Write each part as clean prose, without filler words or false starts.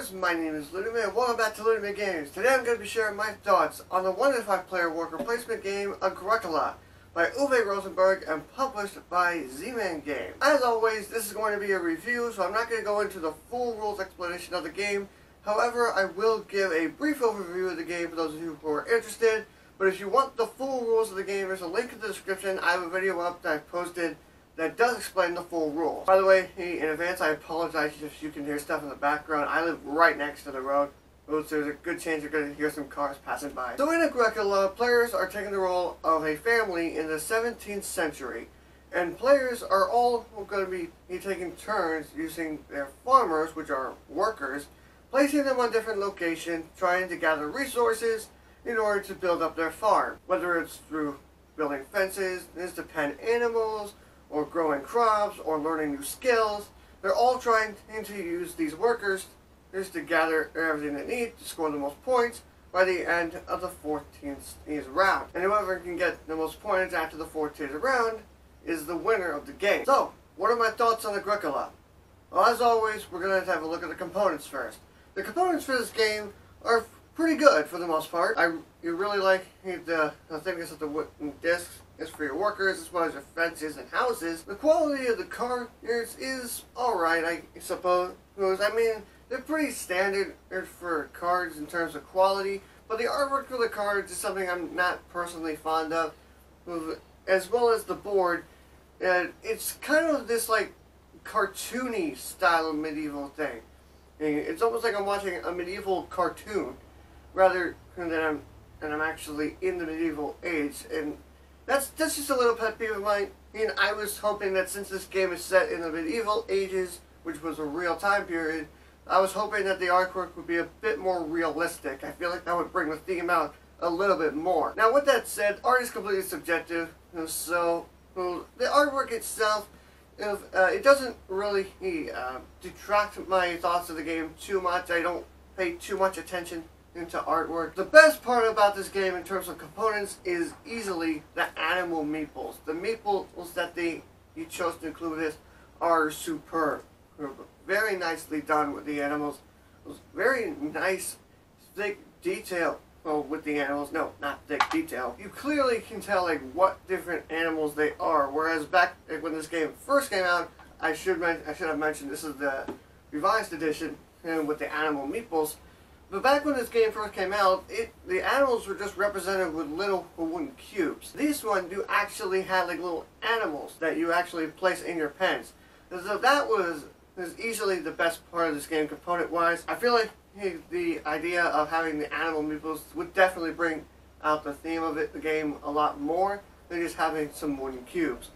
gamers, my name is LeunameGames and welcome back to LeunameGames. Today I'm going to be sharing my thoughts on the 1 in 5 player worker placement game Agricola by Uwe Rosenberg and published by LeunameGames. As always, this is going to be a review, so I'm not going to go into the full rules explanation of the game. However, I will give a brief overview of the game for those of you who are interested. But if you want the full rules of the game, there's a link in the description. I have a video up that I posted that does explain the full rules. By the way, in advance, I apologize if you can hear stuff in the background. I live right next to the road, so there's a good chance you're going to hear some cars passing by. So in Agricola, players are taking the role of a family in the 17th century, and players are all going to be taking turns using their farmers, which are workers, placing them on different locations, trying to gather resources in order to build up their farm. Whether it's through building fences, to pen animals, or growing crops, or learning new skills. They're all trying to use these workers just to gather everything they need to score the most points by the end of the 14th round. And whoever can get the most points after the 14th round is the winner of the game. So, what are my thoughts on Agricola? Well, as always, we're going to have a look at the components first. The components for this game are pretty good for the most part. You really like the thickness of the wooden discs is for your workers as well as your fences and houses. The quality of the cards is alright, I suppose. I mean, they're pretty standard for cards in terms of quality, but the artwork for the cards is something I'm not personally fond of, as well as the board. It's kind of this like cartoony style of medieval thing. It's almost like I'm watching a medieval cartoon rather than I'm actually in the medieval age, and that's just a little pet peeve of mine. I was hoping that since this game is set in the medieval ages, which was a real time period, I was hoping that the artwork would be a bit more realistic. I feel like that would bring the theme out a little bit more. Now, with that said, art is completely subjective, so the artwork itself, it doesn't really detract my thoughts of the game too much. I don't pay too much attention into artwork. The best part about this game in terms of components is easily the animal meeples. The meeples that you chose to include this are superb. Very nicely done with the animals. Very nice, thick detail with the animals. No, not thick detail. You clearly can tell like what different animals they are. Whereas back when this game first came out, I should have mentioned this is the revised edition with the animal meeples. But back when this game first came out, the animals were just represented with little wooden cubes. This one do actually have like little animals that you actually place in your pens. So that was easily the best part of this game component-wise. I feel like the idea of having the animal meeples would definitely bring out the theme of the game a lot more than just having some wooden cubes.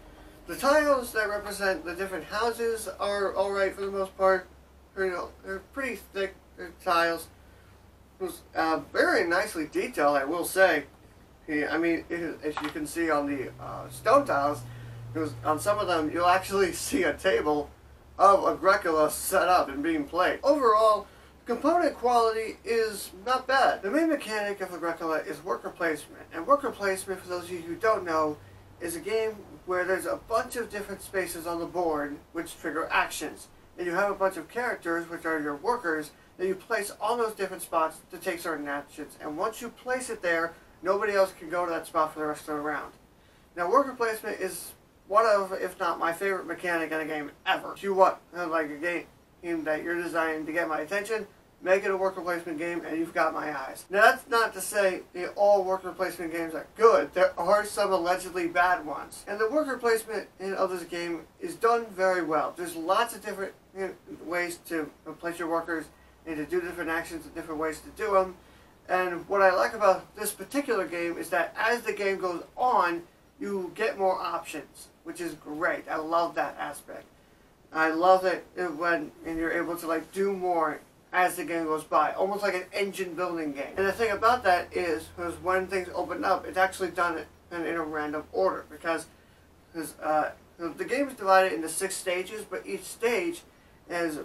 The tiles that represent the different houses are alright for the most part. They're pretty thick tiles. It was very nicely detailed, I will say. I mean, as you can see on the stone tiles, on some of them you'll actually see a table of Agricola set up and being played. Overall, component quality is not bad. The main mechanic of Agricola is worker placement. And worker placement, for those of you who don't know, is a game where there's a bunch of different spaces on the board which trigger actions. And you have a bunch of characters, which are your workers, that you place on those different spots to take certain actions. And once you place it there, nobody else can go to that spot for the rest of the round. Now, worker placement is one of, if not my favorite mechanic in a game ever. If you want like a game that you're designing to get my attention, make it a worker placement game and you've got my eyes. Now, that's not to say all worker placement games are good. There are some allegedly bad ones. And the worker placement of this game is done very well. There's lots of different ways to place your workers and to do different actions and different ways to do them. And what I like about this particular game is that as the game goes on, you get more options, which is great. I love that aspect. I love it when you're able to like do more as the game goes by, almost like an engine building game. And the thing about that is when things open up, it's actually done in a random order because the game is divided into 6 stages, but each stage is,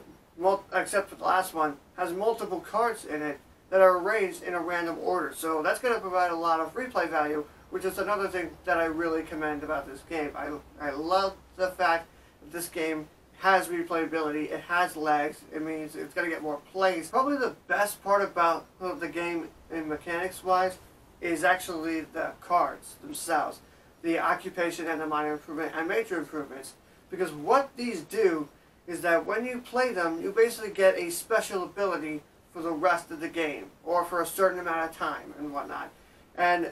except for the last one, has multiple cards in it that are arranged in a random order. So that's going to provide a lot of replay value, which is another thing that I really commend about this game. I love the fact that this game has replayability, it has legs, it means it's going to get more plays. Probably the best part about the game in mechanics wise is actually the cards themselves. The occupation and the minor improvement and major improvements. Because what these do is that when you play them, you basically get a special ability for the rest of the game, or for a certain amount of time and whatnot. And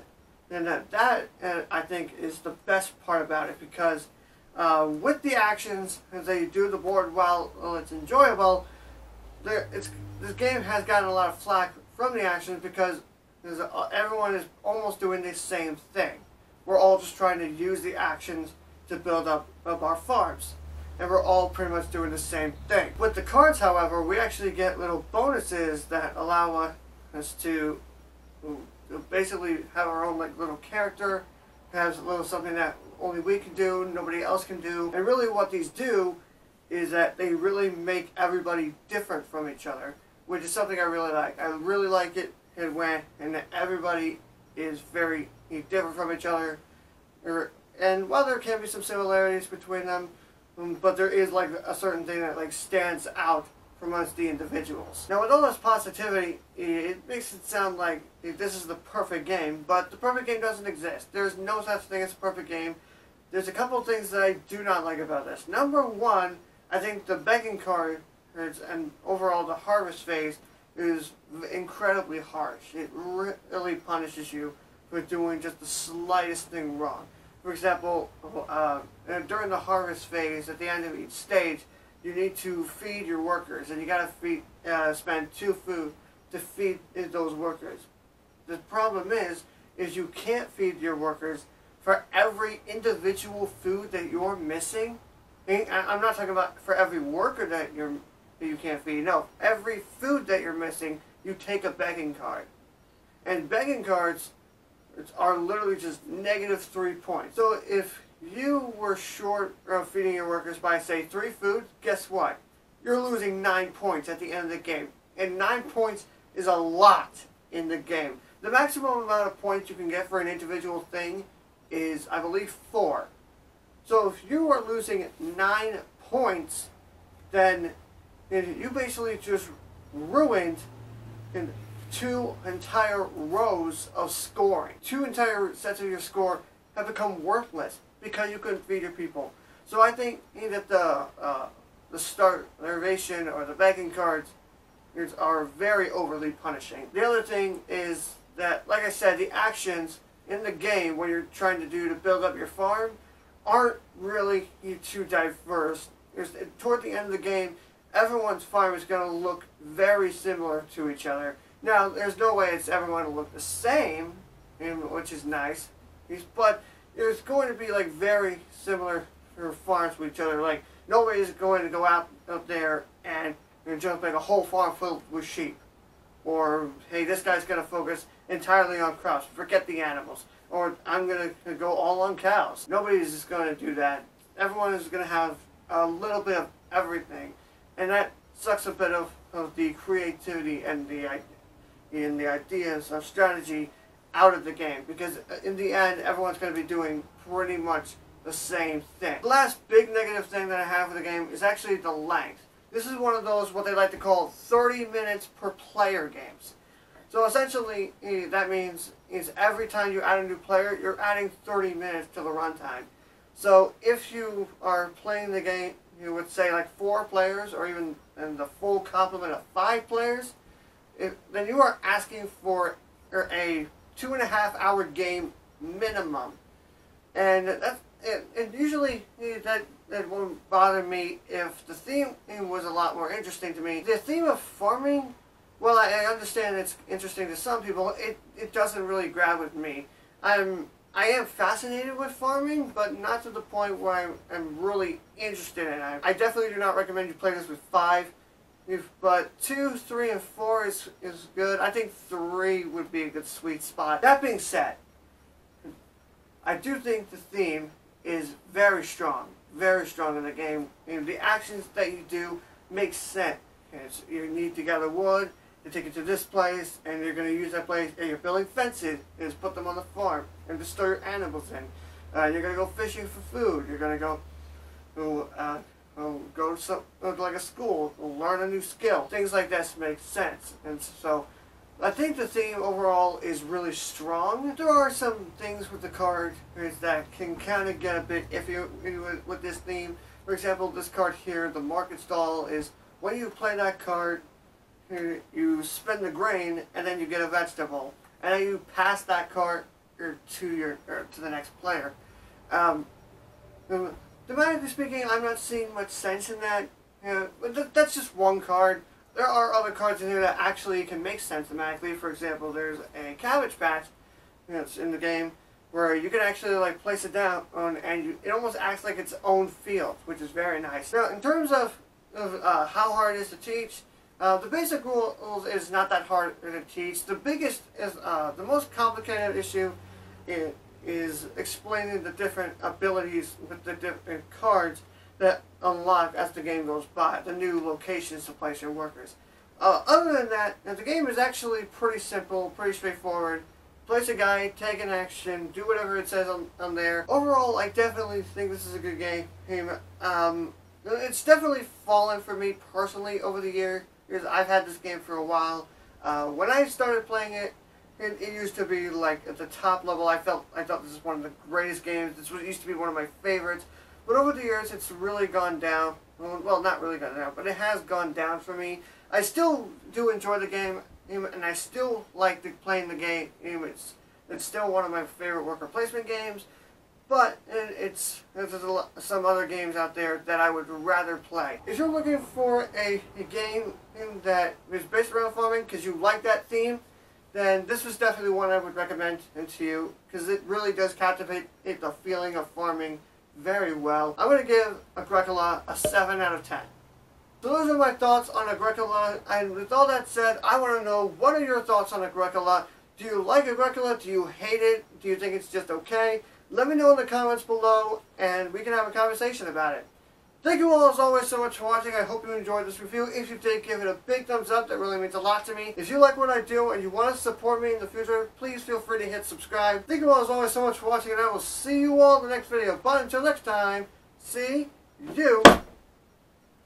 that I think is the best part about it, because with the actions, as they do the board while it's enjoyable, this game has gotten a lot of flack from the actions because everyone is almost doing the same thing. We're all just trying to use the actions to build up our farms. And we're all pretty much doing the same thing. With the cards, however, we actually get little bonuses that allow us to basically have our own little character, has a little something that only we can do, nobody else can do. And really what these do is that they really make everybody different from each other, which is something I really like. I really like it when everybody is very different from each other. And while there can be some similarities between them, but there is like a certain thing that like stands out from amongst the individuals. Now with all this positivity, it makes it sound like this is the perfect game, but the perfect game doesn't exist. There's no such thing as a perfect game. There's a couple of things that I do not like about this. Number one, I think the begging cards and overall the harvest phase is incredibly harsh. It really punishes you for doing just the slightest thing wrong. For example, during the harvest phase, at the end of each stage, you need to feed your workers, and you gotta spend 2 food to feed those workers. The problem is you can't feed your workers for every individual food that you're missing. I'm not talking about for every worker that you can't feed. No, every food that you're missing, you take a begging card, and begging cards are literally just -3 points. So if you were short of feeding your workers by, say, 3 food, guess what? You're losing 9 points at the end of the game. And 9 points is a lot in the game. The maximum amount of points you can get for an individual thing is, I believe, 4. So if you are losing 9 points, then you basically just ruined 2 entire rows of scoring. 2 entire sets of your score have become worthless because you couldn't feed your people. So I think that the starvation or the begging cards are very overly punishing. The other thing is that, like I said, the actions in the game when you're trying to build up your farm aren't really too diverse. Toward the end of the game, everyone's farm is going to look very similar to each other. Now, there's no way it's everyone to look the same, which is nice, but there's going to be like very similar farms with each other. Like, nobody's going to go out there and just make a whole farm filled with sheep. Or, hey, this guy's going to focus entirely on crops, forget the animals. Or, I'm going to go all on cows. Nobody's just going to do that. Everyone is going to have a little bit of everything. And that sucks a bit of the creativity and the ideas of strategy out of the game, because in the end everyone's going to be doing pretty much the same thing. The last big negative thing that I have for the game is actually the length. This is one of those what they like to call 30 minutes per player games. So essentially that means is every time you add a new player, you're adding 30 minutes to the runtime. So if you are playing the game with, say, like 4 players, or even the full complement of 5 players, then you are asking for a 2.5-hour game minimum. And usually that won't bother me if the theme was a lot more interesting to me. The theme of farming, well, I understand it's interesting to some people. It doesn't really grab with me. I am fascinated with farming, but not to the point where I'm really interested in it. I definitely do not recommend you play this with 5. But 2, 3, and 4 is good. I think 3 would be a good sweet spot. That being said, I do think the theme is very strong in the game. The actions that you do make sense. You need to gather wood to take it to this place, and you're going to use that place, and you're building fences, and put them on the farm, and to store your animals in. You're going to go fishing for food. You're going to go go to some, like a school, learn a new skill. Things like this make sense. And so I think the theme overall is really strong. There are some things with the card that can kind of get a bit iffy with this theme. For example, this card here, the market stall, is when you play that card, you spend the grain and then you get a vegetable, and then you pass that card to the next player. Thematically speaking, I'm not seeing much sense in that. But that's just one card. There are other cards in here that actually can make sense thematically. For example, there's a cabbage patch that's in the game where you can actually like place it down and it almost acts like its own field, which is very nice. Now, in terms of how hard it is to teach, the basic rules is not that hard to teach. The biggest is the most complicated issue is explaining the different abilities with the different cards that unlock as the game goes by, the new locations to place your workers. Other than that, the game is actually pretty simple, pretty straightforward. Place a guy, take an action, do whatever it says on there. Overall, I definitely think this is a good game. It's definitely fallen for me personally over the year, because I've had this game for a while. When I started playing it, it used to be like at the top level. I thought this is one of the greatest games. This used to be one of my favorites. But over the years, it's really gone down. Well, not really gone down, but it has gone down for me. I still do enjoy the game, and I still like playing the game. It's still one of my favorite worker placement games. But there's some other games out there that I would rather play. If you're looking for a game that is based around farming because you like that theme, then this was definitely one I would recommend to you, because it really does captivate the feeling of farming very well. I'm going to give Agricola a 7 out of 10. So those are my thoughts on Agricola, and with all that said, I want to know, what are your thoughts on Agricola? Do you like Agricola? Do you hate it? Do you think it's just okay? Let me know in the comments below, and we can have a conversation about it. Thank you all, as always, so much for watching. I hope you enjoyed this review. If you did, give it a big thumbs up. That really means a lot to me. If you like what I do and you want to support me in the future, please feel free to hit subscribe. Thank you all, as always, so much for watching, and I will see you all in the next video. But until next time, see you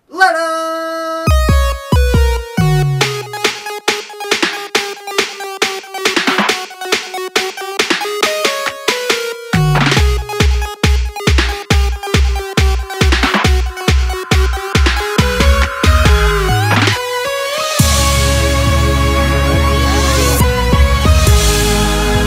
later!